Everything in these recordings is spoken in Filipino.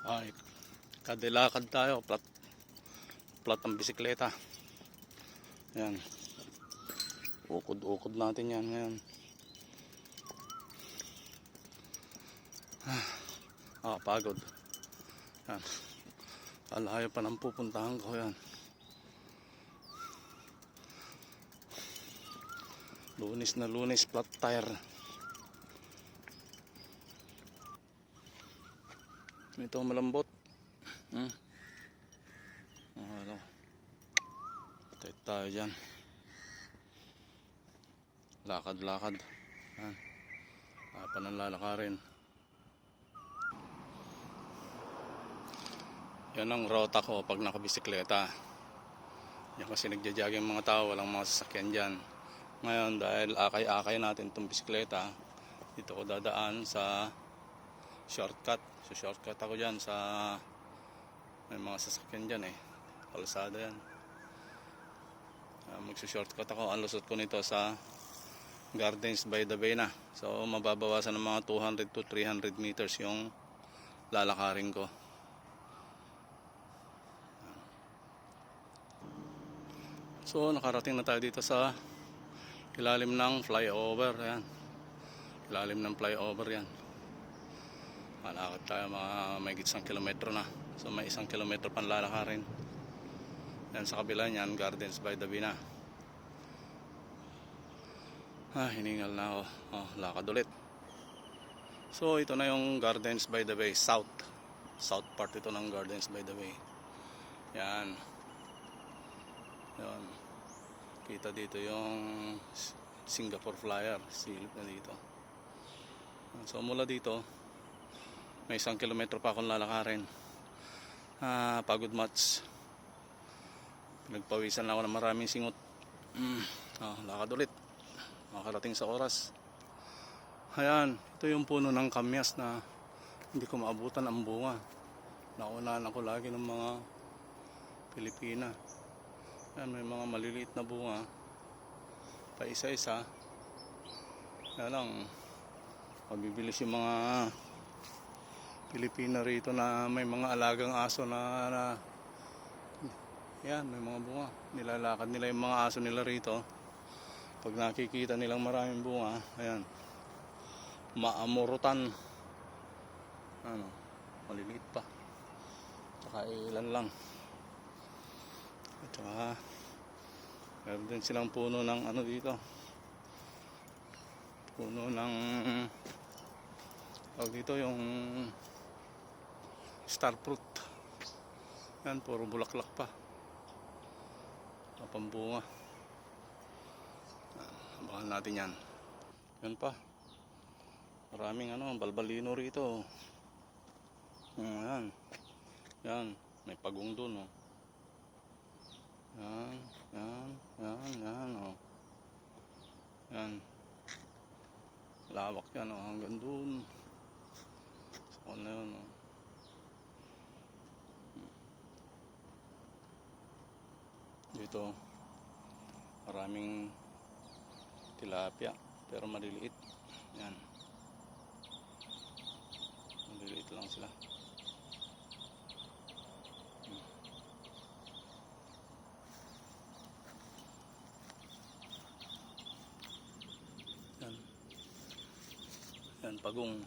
Ay, kadilakad tayo, plat ang bisikleta. Yan, ukod natin yan ngayon. Pagod. Yan, alayo pa ng pupuntahan ko. Yan, lunis na lunis, flat tire. Ito malambot. Ano, tayo dyan, lakad. Yan, pananlalakarin. Yan ang rota ko pag nakabisikleta. Yan kasi nagja-jogging mga tao, walang mga sasakyan dyan. Ngayon dahil akay-akay natin itong bisikleta, dito ko dadaan sa shortcut. So shortcut ako dyan sa may mga sasakyan dyan kalsada yan. Magsushortcut ako. Ang lusot ko nito sa Gardens by the Bay na. So mababawasan ng mga 200 to 300 meters yung lalakarin ko. So nakarating na tayo dito sa ilalim ng flyover. Ayan, ilalim ng flyover yan. Malakad tayo mga may isang kilometro na. So may 1 kilometro pang lalakarin. Yan sa kabila niyan, Gardens by the Bay na. Hiningal na ako. Lakad ulit. So ito na yung Gardens by the Bay, south part ito ng Gardens by the Bay. Yan. Yan, kita dito yung Singapore Flyer, silip na dito. So mula dito may 1 kilometro pa akong lalakarin. Pagod much, pinagpawisan lang ako ng maraming singot. Lakad ulit, makarating sa oras. Ayan, ito yung puno ng kamyas na hindi ko maabutan ang bunga. Naunahan ako lagi ng mga Pilipina. Yan, may mga maliliit na bunga pa isa-isa. Kaya lang mabibilis yung mga Pilipina rito na may mga alagang aso na yan, may mga bunga. Nilalakad nila yung mga aso nila rito. Pag nakikita nilang maraming bunga, ayan, maamurutan. Ano, maliliit pa. Tsaka ilan lang. At saka meron din silang puno ng ano dito, puno ng dito yung star fruit. Yan, puro bulaklak pa, pambunga. Abangan natin yan. Yan pa, maraming balbalino rito. Yan, may pagong dun. Yan. Yan. Lawak yan, hanggang dun. So, ano yun, Dito, maraming tilapia, pero maliliit. Yan. Maliliit lang sila. Yan, pagong.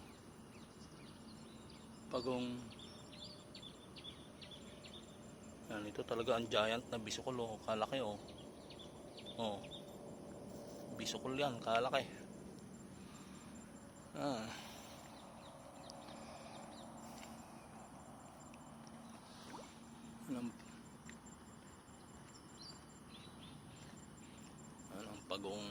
Yan, ito talaga ang giant na bisukol. Kalaki. Bisukol yan, kalaki. Anong pagong.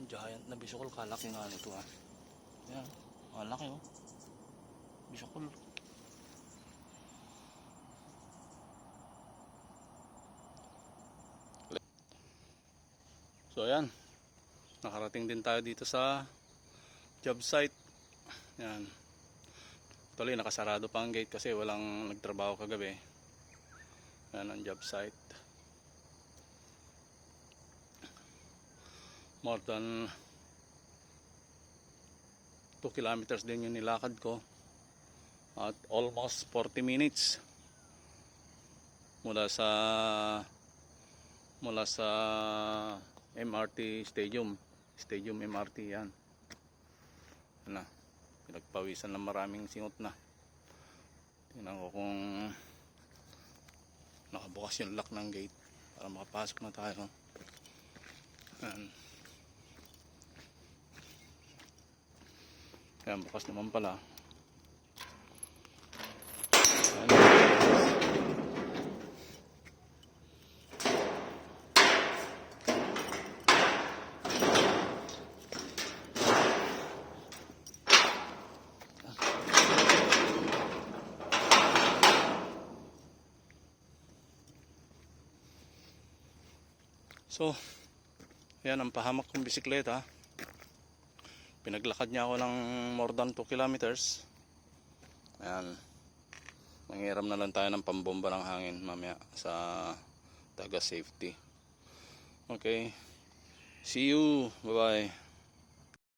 Giant na bisukol, kalaki nga nito. Yan, malaki bisukol. So ayan, nakarating din tayo dito sa job site. Yan, Tuloy, nakasarado pa ang gate kasi walang nagtrabaho kagabi. Yan ang job site. More than 2 kilometers din yung nilakad ko. At almost 40 minutes. Mula sa MRT Stadium MRT yan. Ano, pinagpawisan ng maraming singot na. Tingnan ko kung nakabukas yung lock ng gate para makapasok na tayo. Ayan, bukas naman pala. Ayan. So, ayan ang pahamak kong bisikleta. Pinaglakad niya ako ng more than 2 kilometers. Ayan. Nangiram na lang tayo ng pambomba ng hangin mamaya sa taga safety. Okay. See you. Bye bye.